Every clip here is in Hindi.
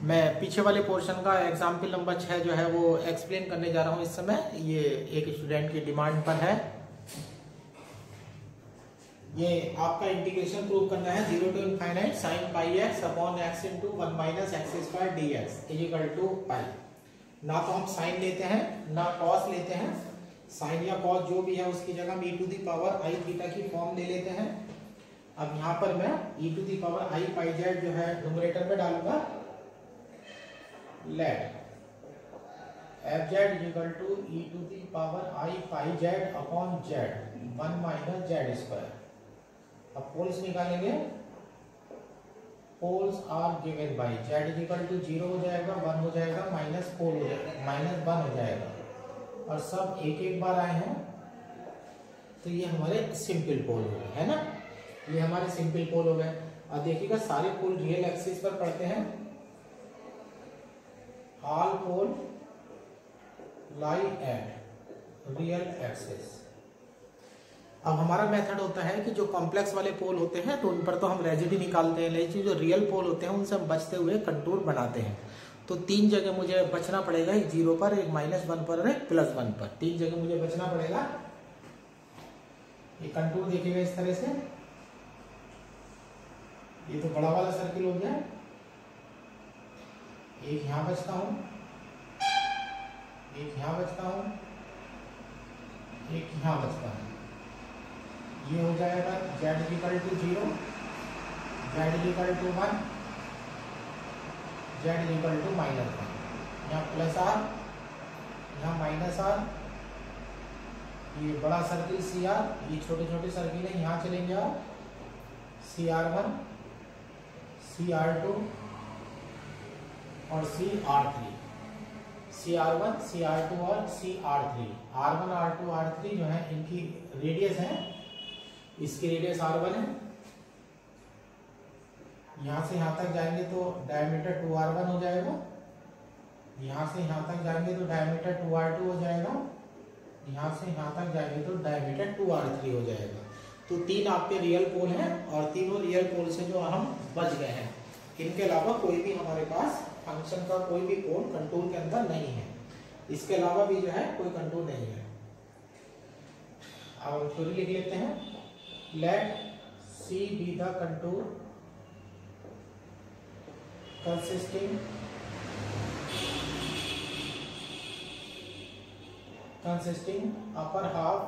मैं पीछे वाले पोर्शन का एग्जाम्पल नंबर 6 जो है वो एक्सप्लेन करने जा रहा हूँ इस समय। ये एक स्टूडेंट की डिमांड पर है। ये आपका इंटीग्रेशन प्रूव करना है 0 to infinite sin pi x upon x into 1 minus x square d x is equal to pi. ना तो हम साइन लेते हैं ना कॉस लेते हैं। साइन या कॉस जो भी है उसकी जगह हम e to the power i theta की फॉर्म ले लेते हैं। अब यहाँ पर मैं e to the power I pi z जो है न्यूमरेटर में डालूंगा। Let f z is equal to e to the power I pi z upon z 1 minus z square. अब पोल्स निकालेंगे। Poles are given by z equal to 0 हो जाएगा, 1 हो जाएगा, माइनस 4 हो जाएगा, माइनस 1 हो जाएगा और सब एक एक बार आए हैं तो ये हमारे सिंपल पोल हो गए है ना। ये हमारे सिंपल पोल हो गए। अब देखिएगा सारे पोल रियल एक्सिस पर पड़ते हैं। All pole lie at real axis. अब हमारा मेथड होता है कि जो कॉम्प्लेक्स वाले पोल होते हैं तो उन पर तो हम रेजिडी निकालते हैं, लेकिन जो रियल पोल होते हैं उनसे हम बचते हुए कंटूर बनाते हैं। तो 3 जगह मुझे बचना पड़ेगा, एक 0 पर, एक -1 पर और एक +1 पर। 3 जगह मुझे बचना पड़ेगा। ये कंटूर देखिएगा इस तरह से। ये तो बड़ा वाला सर्किल हो गया। एक यहां बचता हूं, एक यहां बचता हूं, एक यहां बचता हूं। ये हो जाएगा z equal to 0, z equal to 1, z equal to -1। यहाँ प्लस आर, यहाँ माइनस आर। ये बड़ा सर्किल सी आर, ये छोटे छोटे सर्किल है, यहाँ चलेंगे आप। CR1, CR2 और CR3। CR1, CR2 और CR3। R1, R2, R3 जो है इनकी रेडियस है। इसकी रेडियस R1 है। यहां से यहां तक जाएंगे तो डायमीटर 2R1 हो जाएगा। यहां से यहां तक जाएंगे तो डायमीटर 2R2 हो जाएगा। यहां से यहां तक जाएंगे तो डायमीटर 2R3 हो जाएगा। तो 3 आपके रियल पोल हैं और तीनों रियल पोल से जो हम बच गए हैं। इनके अलावा कोई भी हमारे पास फंक्शन का कोई भी पोल कंटूर के अंदर नहीं है। इसके अलावा भी जो है कोई कंटूर नहीं है। अब हम थ्योरी लिख लेते हैं। Let C be the contour consisting upper half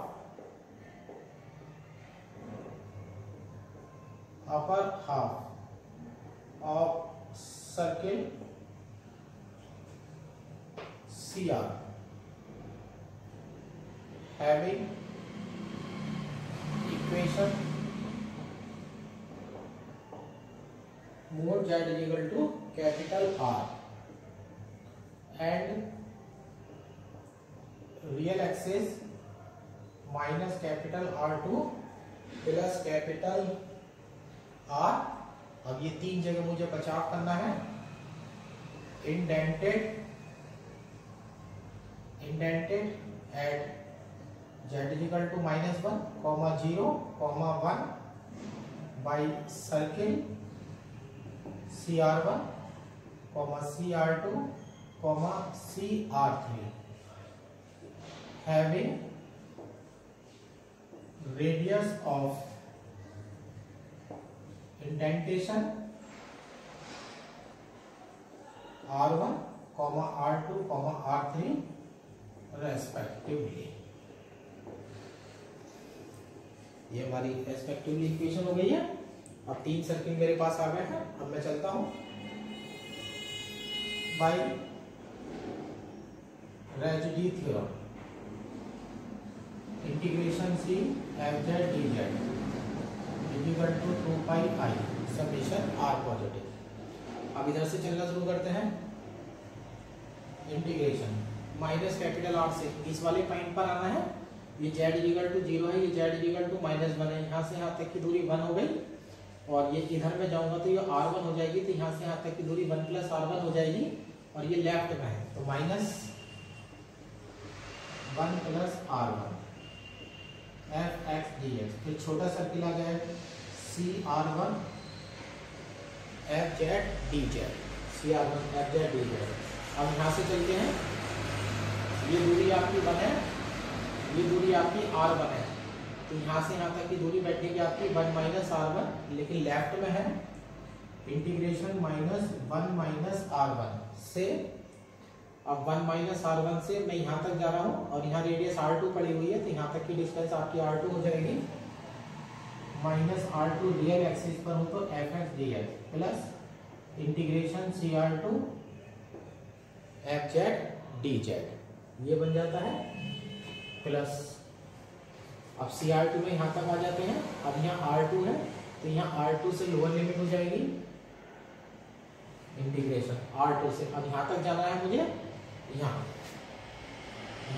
of circle CR having equation mod z is equal to capital R and real axis minus capital R2 plus capital R। अब ये 3 जगह मुझे बचाव करना है। Indented at z is equal to -1, 0, 1 by circle CR1, CR2, CR3 having radius of indentation R1, R2, R3 respectively। ये हमारी रेस्पेक्टिवली इक्वेशन हो गई है। अब 3 सर्किल मेरे पास आ गए हैं। अब मैं चलता हूं by residue theorem. Integration C f z dz equal to 2 pi i summation r positive. अब इधर से चलना शुरू करते हैं। इंटीग्रेशन माइनस कैपिटल R से इस वाले पॉइंट पर आना है। ये z इक्वल टू 0 है, ये z इक्वल टू -1 है। यहाँ से यहाँ तक की दूरी 1 हो गई और ये इधर में जाऊंगा तो ये R1 हो जाएगी। तो यहाँ से यहाँ तक की दूरी 1 + R1 हो जाएगी और ये लेफ्ट में है तो -1 + R1 fx dx। फिर छोटा सर्किल आ जाएगा CR1 fz dz। CR1 F z d Z. अब यहाँ से चलते हैं, ये दूरी आपकी 1 है, ये दूरी आपकी R1 है, तो यहाँ से यहाँ तक की दूरी बैठेगी आपकी 1 माइनस R1, लेकिन लेफ्ट में है इंटीग्रेशन -1 माइनस R1 से। अब 1 माइनस R1 से मैं यहाँ तक जा रहा हूँ और यहाँ रेडियस R2 पड़ी हुई है, तो यहाँ तक की डिस्टेंस आपकी R2 हो जाएगी माइनस R2 रियल एक्सिस पर हो तो fx dx plus integration CR2 fz dz, ये बन जाता है प्लस। अब CR2 में यहाँ तक आ जाते हैं, अब यहाँ R2 है तो यहाँ R2 से लोअर लिमिट हो जाएगी इंटीग्रेशन R2 से। अब यहाँ तक जाना है मुझे, यहाँ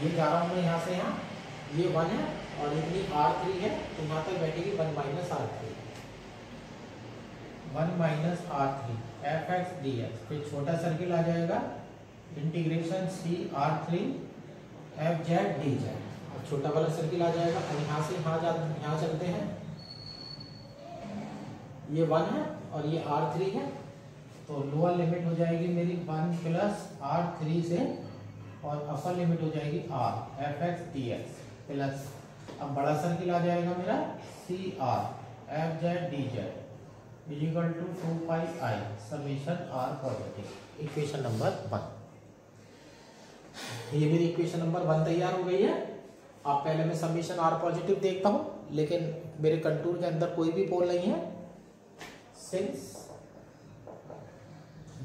ये जा रहा हूँ मैं यहाँ से यहाँ, ये 1 है और इतनी R3 है, तो यहाँ तक बैठेगी 1 minus R3, 1 minus R3 fx dx, फिर छोटा सर्किल आ जाएगा इंटीग्रेशन CR3 fz dz, अब छोटा वाला सर्किल आ जाएगा। अब यहाँ से यहाँ चलते हैं, ये 1 है और ये R3 है, तो लोअर लिमिट हो जाएगी मेरी 1 प्लस R3 से और अपर लिमिट हो जाएगी R fx dx प्लस। अब बड़ा सर्किल आ जाएगा मेरा CR fz dz equal to 2 pi I summation R positive. Equation number 1, ये मेरी इक्वेशन नंबर 1 तैयार हो गई है। अब पहले मैं समेशन R पॉजिटिव देखता हूं, लेकिन मेरे कंटूर के अंदर कोई भी पोल नहीं है। Since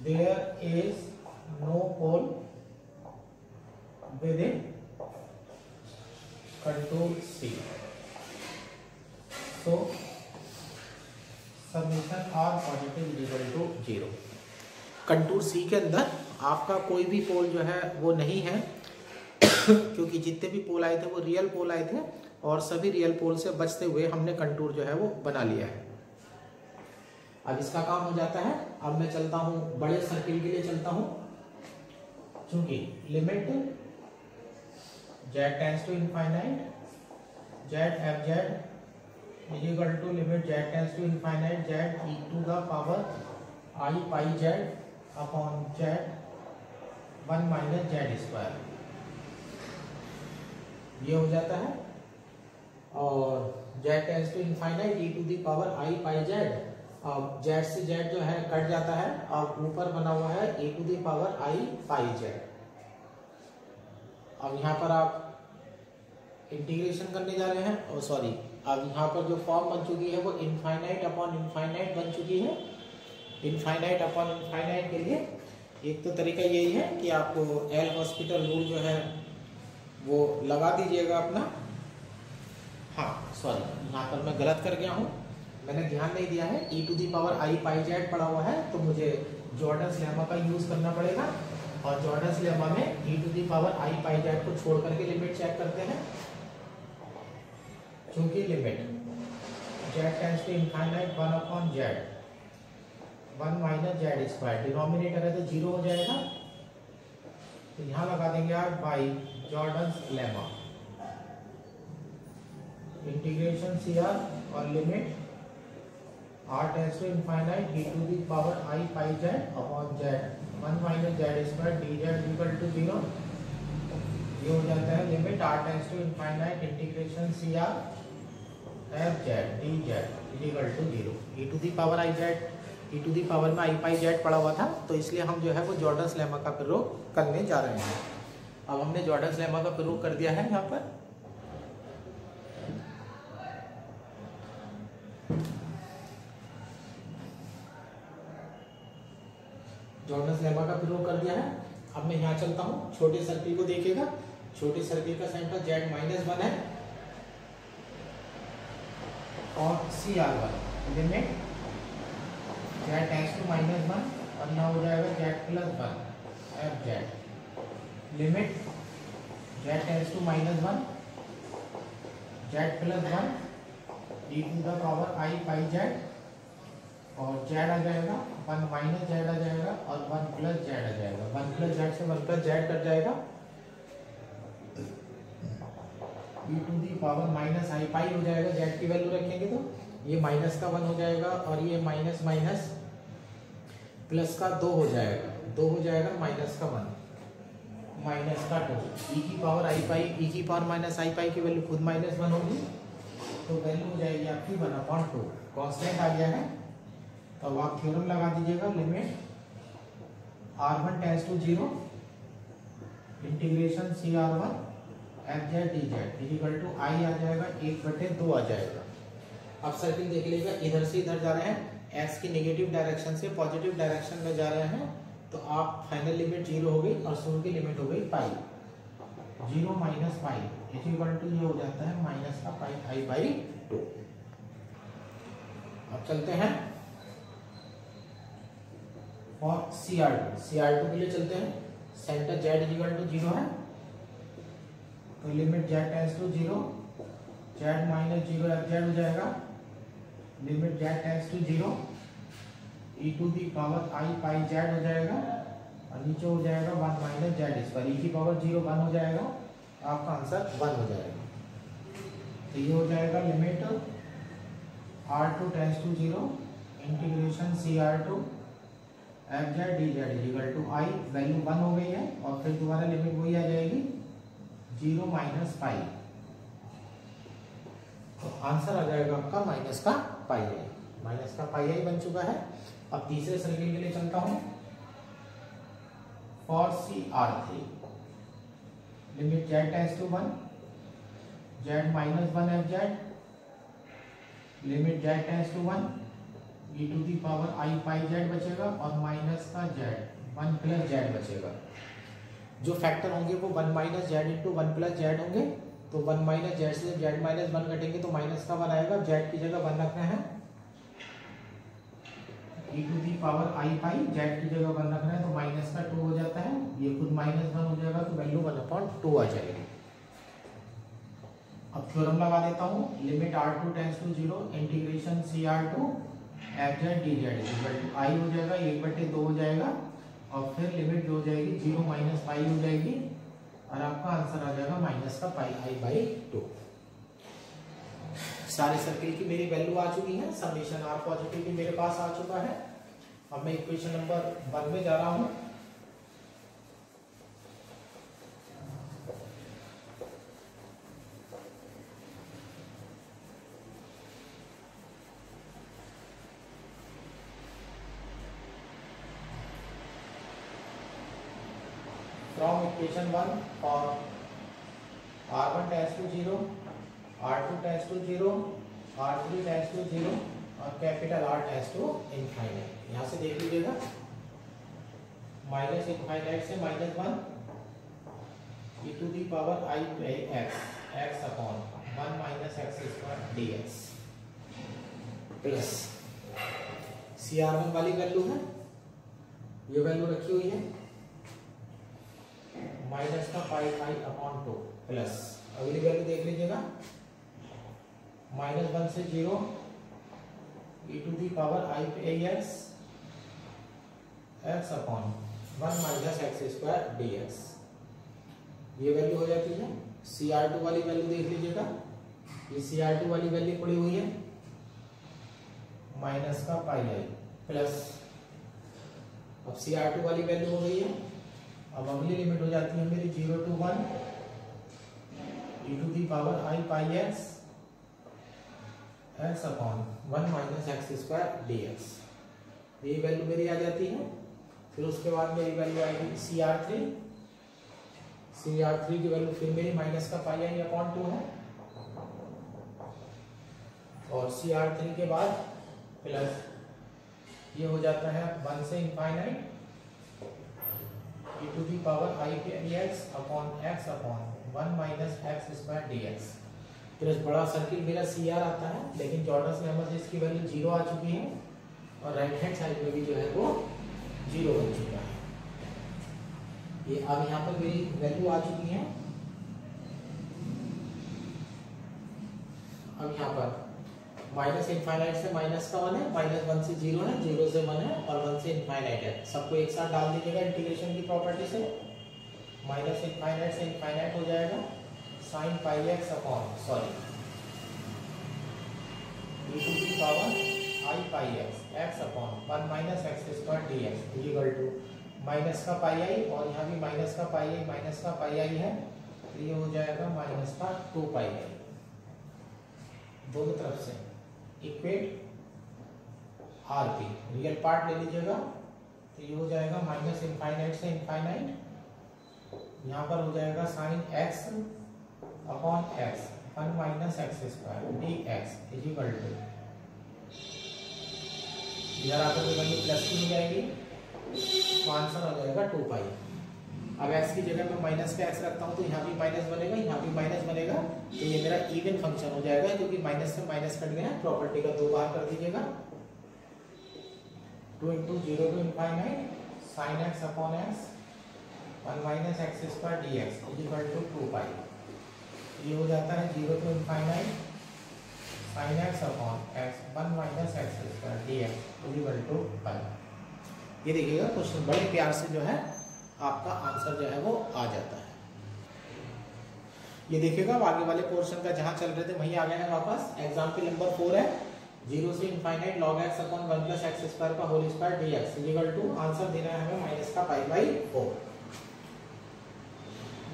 there is no pole within contour C, so summation R positive equal to 0। Contour C के अंदर आपका कोई भी पोल जो है वो नहीं है क्योंकि जितने भी पोल आए थे वो रियल पोल आए थे और सभी रियल पोल से बचते हुए हमने कंटूर जो है वो बना लिया है। अब इसका काम हो जाता है। अब मैं चलता हूँ बड़े सर्किल के लिए चलता हूँ, चूंकि limit z tends to infinite z fz is equal to limit z tends to infinite z e to the power I pi z upon z 1 minus z square, ये हो जाता है। और z tends to infinite e to the power I pi z, अब z से z जो है कट जाता है, अब ऊपर बना हुआ है e to the power I pi z। अब यहाँ पर आप इंटीग्रेशन करने जा रहे हैं, और सॉरी, अब यहाँ पर जो फॉर्म बन चुकी है वो इनफाइनाइट अपॉन इनफाइनाइट बन चुकी है। इनफाइनाइट अपॉन इनफाइनाइट के लिए एक तो तरीका यही है कि आपको एल हॉस्पिटल रूल जो है वो लगा दीजिएगा अपना। हाँ सॉरी, यहाँ पर मैं गलत कर गया हूँ, मैंने ध्यान नहीं दिया है। e to the power I pi z पड़ा हुआ है, तो मुझे जॉर्डन्स लेमा का यूज करना पड़ेगा। और जॉर्डन्स लेमा में e to the power I pi z को छोड़ करके लिमिट चेक करते हैं। चूंकि limit z tends to infinite 1 upon z 1 minus z square, denominator है तो 0 हो जाएगा, तो यहाँ लगा देंगे आप by Jordan's lemma integration CR और limit r tends to infinite e to the power I pi z upon z 1 minus z square dz equal to 0। ये हो जाता है limit r tends to infinite integration CR fz dz equal to 0। e to the power I z, e to the power में I पाई z पड़ा हुआ था, तो इसलिए हम जो है वो जॉर्डन्स लेमा का प्रयोग करने जा रहे हैं। अब हमने जॉर्डन्स लेमा का प्रयोग कर दिया है यहाँ पर। जॉर्डन्स लेमा का प्रयोग कर दिया है। अब मैं यहाँ चलता हूँ, छोटे सर्किल को देखिएगा। छोटे सर्किल का सेंटर z माइनस 1 है और CR1 limit z tends to -1 और यहाँ हो जाएगा z plus 1 fz limit z tends to -1 z plus 1 e to the power I pi z, और z आ जाएगा 1 माइनस z आ जाएगा और 1 प्लस z आ जाएगा। 1 प्लस z से 1 प्लस z कट जाएगा, e to the power minus I pi हो जाएगा। z की वैल्यू रखेंगे तो ये माइनस का 1 हो जाएगा और ये माइनस माइनस प्लस का 2 हो जाएगा, 2 हो जाएगा, माइनस का 1, माइनस का 2, ई की पावर आई पाई, ई की पावर माइनस आई पाई की वैल्यू खुद -1 होगी, तो वैल्यू हो जाएगी आपकी 1/2। कांस्टेंट आ गया है, तो अब आप थ्योरम लगा दीजिएगा, limit r1 tends to 0 integration CR1 fz dz equal to I आ जाएगा 1/2 आ जाएगा। अब सर्किल देख लीजिएगा, इधर से इधर जा रहे हैं, x की नेगेटिव डायरेक्शन से पॉजिटिव डायरेक्शन में जा रहे हैं, तो आप फाइनल लिमिट 0 हो गई और शुरू की लिमिट हो गई पाई, 0 माइनस पाई इक्वल टू ये हो जाता है माइनस का पाई i/2। अब चलते हैं और CR2 के लिए चलते हैं। सेंटर z इक्वल टू 0 है, तो limit z tends to 0, z minus 0 fz हो जाएगा, limit z tends to 0 e to the power i pi z हो जाएगा, और नीचे हो जाएगा 1 माइनस z इस पर, e की पावर 0 1 हो जाएगा, आपका आंसर 1 हो जाएगा। तो ये हो जाएगा limit r2 tends to 0 integration CR2 fz dz equal to i, value 1 हो गई है, और फिर दोबारा लिमिट वही आ जाएगी 0 माइनस पाई, तो आंसर आ जाएगा आपका माइनस का पाई आई, माइनस का पाई आई बन चुका है। अब तीसरे सर्किल के लिए चलता हूं, for CR3 limit z tends to 1, z minus 1 fz, limit z tends to 1, e to the power i pi z बचेगा, और माइनस का z 1 प्लस z बचेगा। जो फैक्टर होंगे वो 1 minus z into 1 plus z होंगे, तो 1 माइनस z से जब z माइनस 1 कटेंगे तो माइनस का 1 आएगा, z की जगह 1 रखना है, e to the power i pi, z की जगह 1 रखना है, तो माइनस का 2 हो जाता है, ये खुद -1 हो जाएगा, तो वैल्यू 1/2 आ जाएगी। अब थ्योरम लगा देता हूँ, limit r2 tends to 0 integration CR2 fz dz equal to i हो जाएगा, 1/2 हो जाएगा, और फिर लिमिट जो हो जाएगी 0 माइनस पाई हो जाएगी, और आपका आंसर आ जाएगा माइनस का पाई i/2। सारे सर्किल की मेरी वैल्यू आ चुकी है, समेशन r पॉजिटिव भी मेरे पास आ चुका है। अब मैं इक्वेशन नंबर 1 में जा रहा हूं। From equation 1 for r1 tends to 0, r2 tends to 0, r3 tends to 0 और capital R tends to infinite. यहाँ से देख लीजिएगा, माइनस इनफाइनाइट से -1 e to the power i x upon 1 minus x square dx प्लस CR1 वाली वैल्यू है, ये वैल्यू रखी हुई है, माइनस का π/2 प्लस अगली वैल्यू देख लीजिएगा, -1 से 0 e to the power i x upon 1 minus x square dx, ये वैल्यू हो जाती है। CR2 वाली वैल्यू देख लीजिएगा, ये CR2 वाली वैल्यू पड़ी हुई है, माइनस का πi प्लस, अब CR2 वाली वैल्यू हो गई है, अब अगली लिमिट हो जाती है मेरी 0 to 1 e to the power i pi x upon 1 minus x square dx, ये वैल्यू मेरी आ जाती है। फिर उसके बाद मेरी वैल्यू आएगी CR3 की वैल्यू फिर मेरी माइनस का πi/2 है, और CR3 के बाद प्लस ये हो जाता है 1 से infinite e to the power i upon x upon 1 minus x square dx। फिर बड़ा सर्किल मेरा CR आता है, लेकिन जॉर्डन्स लेमा से इसकी वैल्यू 0 आ चुकी है, और राइट हैंड साइड में भी जो है वो 0 बन चुका है। ये अब यहाँ पर मेरी वैल्यू आ चुकी है। अब यहाँ पर माइनस इनफाइनाइट से माइनस का 1 है, -1 से 0 है, 0 से 1 है, और 1 से इनफाइनाइट है। सबको एक साथ डाल दीजिएगा इंटीग्रेशन की प्रॉपर्टी से, माइनस इनफाइनाइट से इनफाइनाइट हो जाएगा sin πx upon e to the power I pi x upon 1 minus x square d x equal to minus का पाई आई, और यहाँ भी माइनस का पाई आई माइनस का पाई आई है, तो ये हो जाएगा माइनस का 2 पाई आई। दोनों तरफ से equate R P, real part ले लीजिएगा, तो ये हो जाएगा माइनस इनफाइनाइट से इनफाइनाइट, यहाँ पर हो जाएगा sine x upon x 1 minus x square d x is equal to, इधर आकर के वैल्यू प्लस की हो जाएगी, तो आंसर हो जाएगा 2 पाई। अब x की जगह मैं माइनस का x रखता हूँ तो यहाँ भी माइनस बनेगा, यहाँ भी माइनस बनेगा, तो ये मेरा इवन फंक्शन हो जाएगा, क्योंकि माइनस से माइनस कट गया है। प्रॉपर्टी का 2 बार कर दीजिएगा, 2 into 0 to infinite sine x upon x 1 minus x square d x is equal to 2 pi. ये हो जाता है 0 to infinite sine x upon x 1 minus x square d x is equal to pi. ये देखिएगा क्वेश्चन बड़े प्यार से जो है आपका आंसर जो है वो आ जाता है। ये देखिएगा आगे वाले पोर्शन का जहां चल रहे थे वहीं आ गए हैं वापस। एग्जाम्पल नंबर 4 है 0 से infinite log x upon 1 plus x square का whole square dx equal to, answer देना है हमें माइनस का पाई बाई 4।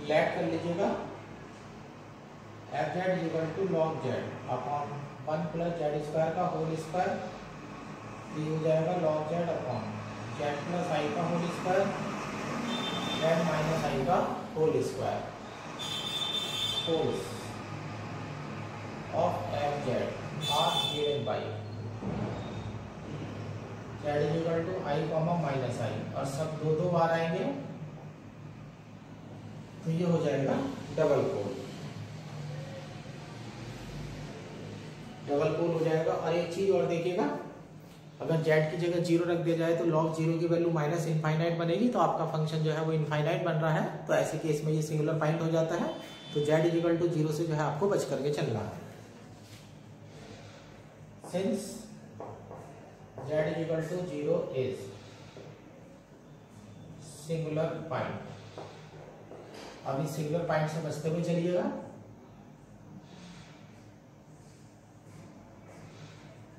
लेट कर लीजिएगा f z equal to log z upon 1 plus z square का होल स्क्वायर, ये हो जाएगा log z upon z plus i का whole square z minus i का whole square holes of f z are given by z is equal to I minus I, और सब दो बार आएंगे, तो ये हो जाएगा डबल पोल। डबल पोल हो जाएगा। और एक चीज और देखिएगा, अगर z की जगह 0 रख दिया जाए तो log 0 की वैल्यू माइनस इनफाइनाइट बनेगी, तो आपका फंक्शन जो है वो इनफाइनाइट बन रहा है, तो ऐसे केस में ये सिंगुलर पॉइंट हो जाता है। तो z इज इक्वल टू 0 से जो है आपको बच करके चलना है। Since z is equal to 0 is singular point, अभी सिंगुलर पॉइंट से बचते हुए चलिएगा।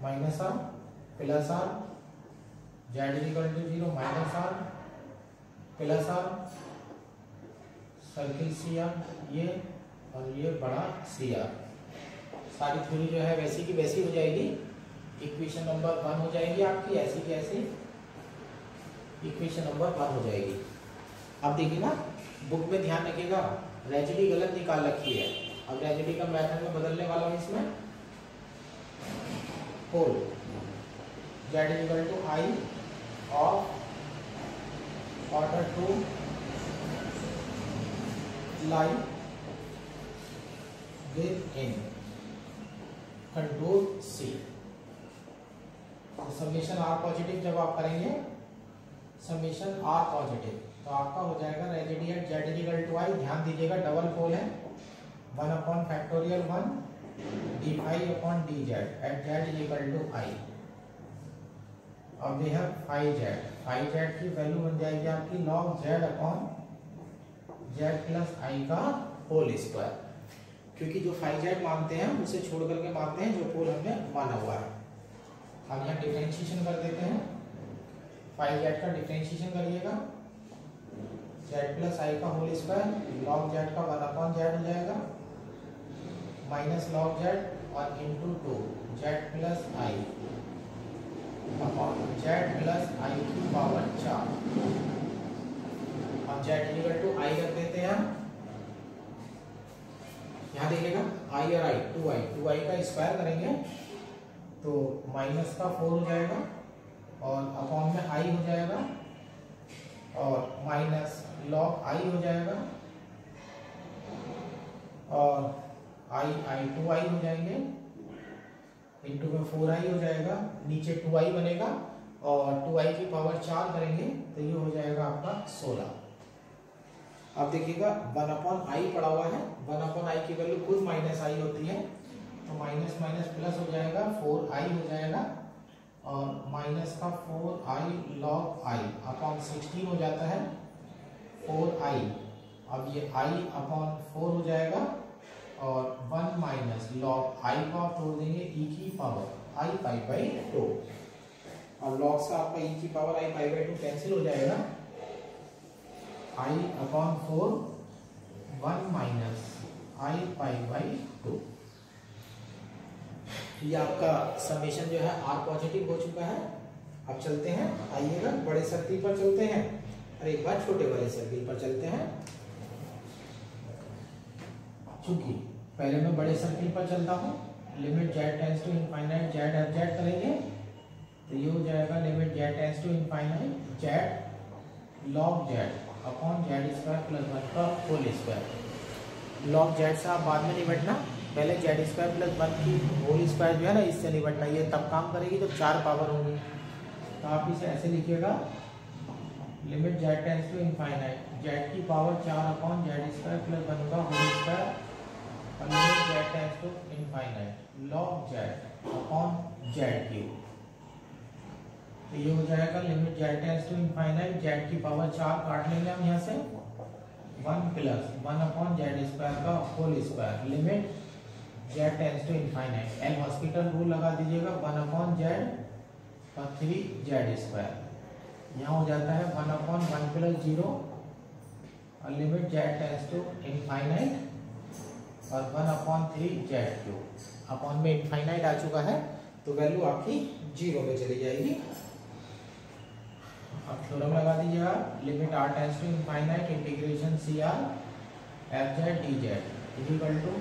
Minus R plus R, z is equal to 0 minus R plus R, circle C R ये, और ये बड़ा सी आर, सारी थ्योरी जो है वैसी की वैसी हो जाएगी। इक्वेशन नंबर 1 हो जाएगी आपकी, ऐसी की ऐसी इक्वेशन नंबर 1 हो जाएगी। अब देखिए ना, बुक में ध्यान रखिएगा, रेजिडी गलत निकाल रखी है। अब रेजिडी का मेथड में बदलने वाला हूँ इसमें। Pole z is equal to I of order 2 lie within control C। तो समेशन r पॉजिटिव जब आप करेंगे, समेशन r पॉजिटिव, तो आपका हो जाएगा residue at z is equal to I। ध्यान दीजिएगा डबल पोल है, 1 upon factorial 1 d phi upon d z at z is equal to I। अब यह फाई जेड की वैल्यू बन जाएगी आपकी log z upon z plus i का होल स्क्वायर, क्योंकि जो फाई जेड मानते हैं उसे छोड़ करके मानते हैं जो पोल हमने माना हुआ है। हम यहाँ डिफरेंशिएशन कर देते हैं, फाई जेड का डिफरेंशिएशन करिएगा, z प्लस i का होल स्क्वायर log z का 1 अपॉन z हो जाएगा, माइनस log z और into 2 z plus i upon z plus i की पावर 4। अब z इक्वल टू i रख देते हैं, यहाँ देखिएगा i और i 2i का स्क्वायर करेंगे तो माइनस का 4 हो जाएगा, और अपॉन में i हो जाएगा, और माइनस log i हो जाएगा, और i 2i हो जाएंगे, इंटू में 4i हो जाएगा, नीचे 2i बनेगा, और 2i की पावर 4 करेंगे तो ये हो जाएगा आपका 16। अब देखिएगा 1 अपॉन i पड़ा हुआ है, 1 अपॉन i की वैल्यू खुद माइनस i होती है, तो माइनस माइनस प्लस हो जाएगा, 4i हो जाएगा, और माइनस का 4i log i अपॉन 16 हो जाता है 4i। अब ये i अपॉन 4 हो जाएगा, और 1 माइनस log i को आप तोड़ देंगे e की पावर आई पाई बाई 2। और लॉग से आपका e की power I pi by 2 cancel हो जाएगा, आई अपॉन 4 1 माइनस आई पाई बाई 2। ये आपका समेशन जो है r पॉजिटिव हो चुका है। अब चलते हैं, आइएगा बड़े सर्किल पर चलते हैं और एक बार छोटे वाले सर्किल पर चलते हैं। चूंकि पहले मैं बड़े सर्किल पर चलता हूँ, limit z tends to infinite z f z करेंगे तो ये हो जाएगा limit z tends to infinite z log z upon z square plus 1 का होल स्क्वायर। लॉग जेड से आप बाद में निपटना, पहले जेड स्क्वायर प्लस 1 की होल स्क्वायर जो है ना इससे निपटना। ये तब काम करेगी जब 4 पावर होंगी। तो आप इसे ऐसे लिखिएगा, limit z tends to infinite z की power 4 upon z square plus 1 का होल स्क्वायर और limit z tends to infinite log z upon z cube. तो ये हो जाएगा limit z tends to infinite z की पावर 4 काट लेंगे हम यहाँ से 1 प्लस 1 अपॉन जेड स्क्वायर का whole square limit z tends to infinite. L hospital rule लगा दीजिएगा 1 अपॉन जेड और 3 जेड स्क्वायर। यहाँ हो जाता है 1 अपॉन 1 प्लस 0 और limit z tends to infinite और 1 अपॉन 3 जेड क्यूब। अपॉन में इनफाइनाइट आ चुका है तो वैल्यू आपकी 0 में चली जाएगी। अब थ्योरम लगा दीजिएगा, limit r tends to infinite integration C R f z d z equal to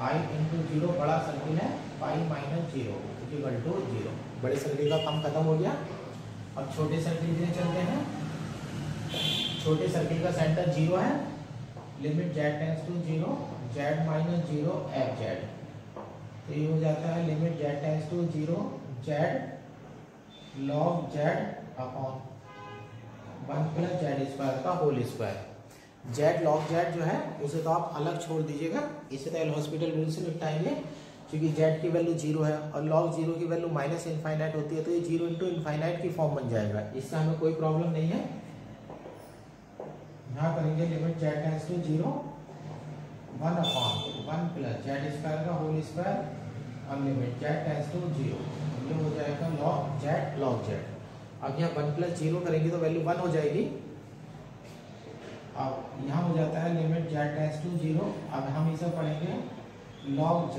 i into 0, बड़ा सर्किल है पाई माइनस 0 इक्वल टू 0। बड़े सर्किल का काम खत्म हो गया। अब छोटे सर्किल के लिए चलते हैं। छोटे सर्किल का सेंटर 0 है, limit z tends to 0 z minus 0 f z. तो ये हो जाता है limit z tends to 0 z log z upon 1 plus z square का whole square. Z log z जो है उसे तो आप अलग छोड़ दीजिएगा, इसे तो एल हॉस्पिटल रूल से निपटाएंगे क्योंकि जेड की वैल्यू 0 है और लॉग 0 की वैल्यू माइनस इनफाइनाइट होती है तो ये 0 इंटू इनफाइनाइट की फॉर्म बन जाएगा। इससे हमें कोई प्रॉब्लम नहीं है। यहाँ करेंगे limit z tends to 0 1 upon 1 plus z square का होल स्क्वायर और लिमिट z टेंड्स टू 0। ये हो जाएगा लॉग जेड। अब यहाँ 1 प्लस 0 करेंगे तो वैल्यू 1 हो जाएगी। अब यहाँ हो जाता है लिमिट z टेंड्स टू 0। अब हम इसे पढ़ेंगे log z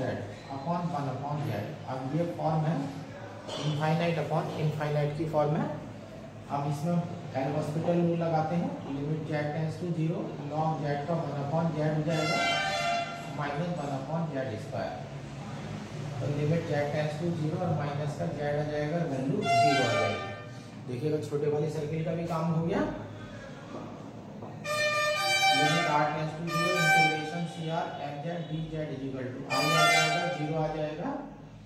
upon 1 upon z. अब ये फॉर्म है इनफाइनाइट अपॉन इनफाइनाइट की फॉर्म है। अब इसमें एल हॉस्पिटल रूल लगाते हैं, limit z tends to 0 log z का 1 अपॉन जेड हो जाएगा माइनस 1 अपॉन जेड स्क्वायर। तो लिमिट z टेंड्स टू 0 और माइनस का z आ जाएगा, वैल्यू 0 आ जाएगी। देखिएगा छोटे वाले सर्किल का भी काम हो गया। Limit r tends to 0 integration C R f z d z equal to I आ जाएगा 0 आ जाएगा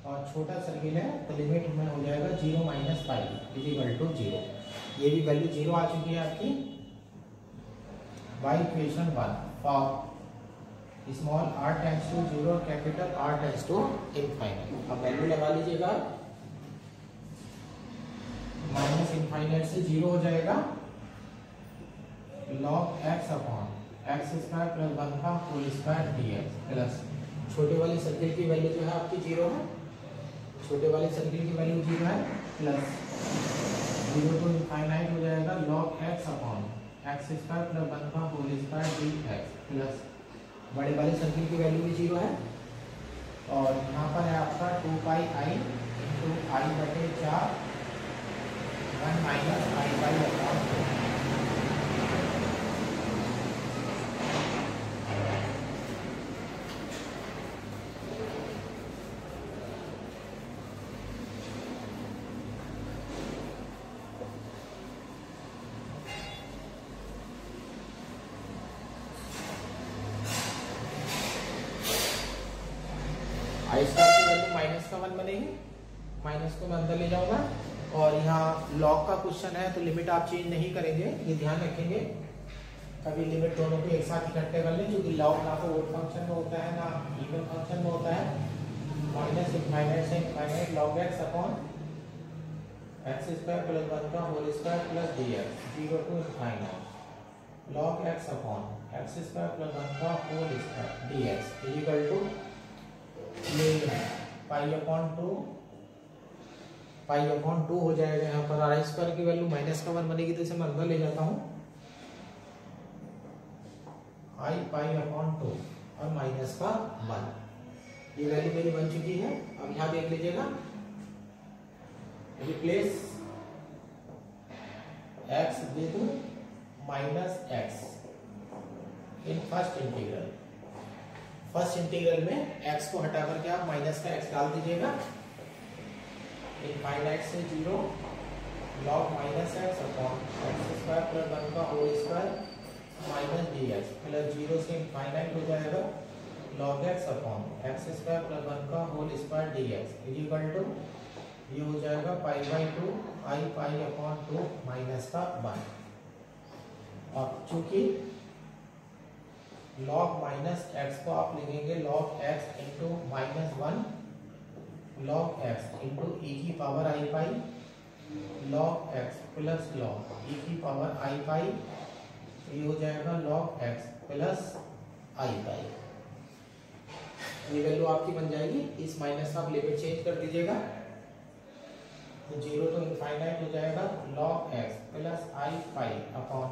और छोटा सर्किल है तो लिमिट में हो जाएगा 0 माइनस पाई इक्वल टू 0। ये भी वैल्यू 0 आ चुकी है आपकी। By equation 1 for small r tends to 0 और capital R tends to infinite. अब वैल्यू लगा लीजिएगा, माइनस इनफाइनाइट से 0 हो जाएगा log x upon x square plus 1 का होल स्क्वायर dx प्लस छोटे वाले सर्किल की वैल्यू जो है आपकी 0 है। छोटे वाले सर्किल की वैल्यू 0 है प्लस 0 टू इनफाइनाइट हो जाएगा log x upon x square plus 1 का होल स्क्वायर dx प्लस बड़े वाले सर्किल की वैल्यू भी 0 है और यहाँ पर है आपका 2 पाई आई इंटू आई बटे 4 1 माइनस आई बाई अपॉन 2। आई स्क्वायर की वैल्यू माइनस का 1 बनेगी, माइनस को मैं अंदर ले जाऊंगा और यहाँ लॉग का क्वेश्चन है तो लिमिट आप चेंज नहीं करेंगे, ये ध्यान रखेंगे। कभी लिमिट दोनों को एक साथ इकट्ठे कर लें क्योंकि लॉग ना तो ओड फंक्शन में होता है ना इवन फंक्शन में होता है। माइनस इनफाइनाइट से infinite log x upon x square plus 1 का whole square plus dx 0 to infinite log x upon x square plus 1 का whole square dx equal to pi upon 2 पाई/2 हो जाएगा। यहाँ पर आर स्क्वायर की वैल्यू -1 बनेगी तो इसे मैं अंदर ले जाता हूँ, i पाई/2 और -1 ये वैल्यू मेरी बन चुकी है। अब यहाँ देख लीजिएगा, replace x with -x in first integral. First integral में x को हटा करके आप माइनस का x डाल दीजिएगा। इनफाइनाइट से 0 log -x अपॉन x² + 1 का whole square minus dx plus 0 से इनफाइनाइट हो जाएगा log x अपॉन x² + 1 का whole square dx equal to ये हो जाएगा पाई/2 i पाई/2 -1। अब चूंकि log -x को आप लिखेंगे log x into -1 log x into e की power i pi log x plus log e की पावर i पाई, ये हो जाएगा log x प्लस i पाई। ये वैल्यू आपकी बन जाएगी। इस माइनस का आप लिमिट चेंज कर दीजिएगा तो 0 तो इनफाइनाइट हो जाएगा log x plus i pi upon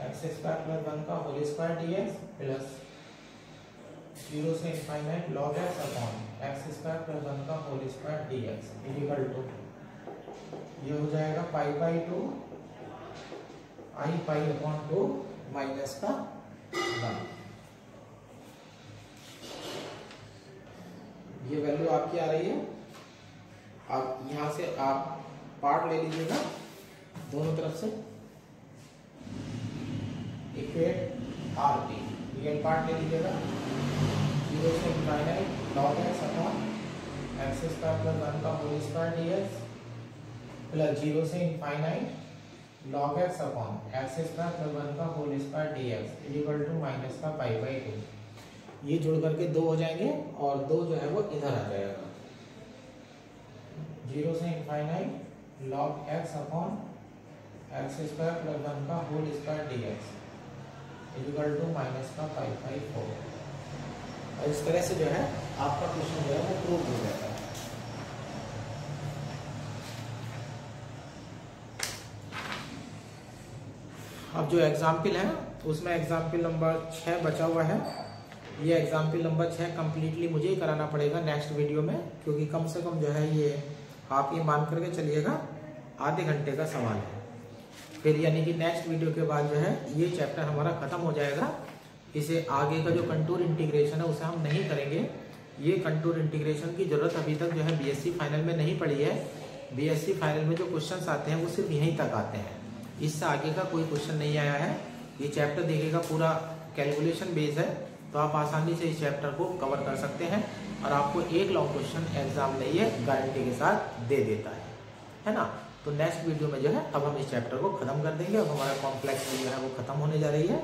x² + 1 का होल स्क्वायर dx प्लस 0 से infinite log x upon x² + 1 का whole square dx equal to ये हो जाएगा पाई/2 i पाई/2 -1। ये वैल्यू आपकी आ रही है। अब यहाँ से आप पार्ट ले लीजिएगा दोनों तरफ से, इक्वेट RT रियल पार्ट ले लीजिएगा। 0 से infinite log x upon x² + 1 का होल स्क्वायर dx प्लस 0 से infinite log x upon x² + 1 का whole square dx equal to minus का पाई/2। ये जुड़ करके 2 हो जाएंगे और 2 जो है वो इधर आ जाएगा। 0 से infinite log x upon x² + 1 का whole square dx equal to minus का पाई/4। और इस तरह से जो है आपका क्वेश्चन जो है वो प्रूव हो जाता है। अब जो एग्जाम्पल है उसमें एग्जाम्पल नंबर 6 बचा हुआ है। ये एग्जाम्पल नंबर 6 कम्प्लीटली मुझे ही कराना पड़ेगा नेक्स्ट वीडियो में, क्योंकि कम से कम जो है ये आप ये मान करके चलिएगा आधे घंटे का सवाल है। फिर यानी कि नेक्स्ट वीडियो के बाद जो है ये चैप्टर हमारा खत्म हो जाएगा। इसे आगे का जो कंटूर इंटीग्रेशन है उसे हम नहीं करेंगे। ये कंटूर इंटीग्रेशन की जरूरत अभी तक जो है बीएससी फाइनल में नहीं पड़ी है। बीएससी फाइनल में जो क्वेश्चंस आते हैं वो सिर्फ यहीं तक आते हैं, इससे आगे का कोई क्वेश्चन नहीं आया है। ये चैप्टर देखिएगा पूरा कैलकुलेशन बेस है, तो आप आसानी से इस चैप्टर को कवर कर सकते हैं और आपको एक लॉन्ग क्वेश्चन एग्जाम में ये गारंटी के साथ दे देता है ना। तो नेक्स्ट वीडियो में जो है अब हम इस चैप्टर को खत्म कर देंगे। अब हमारा कॉम्प्लेक्स जो है वो खत्म होने जा रही है।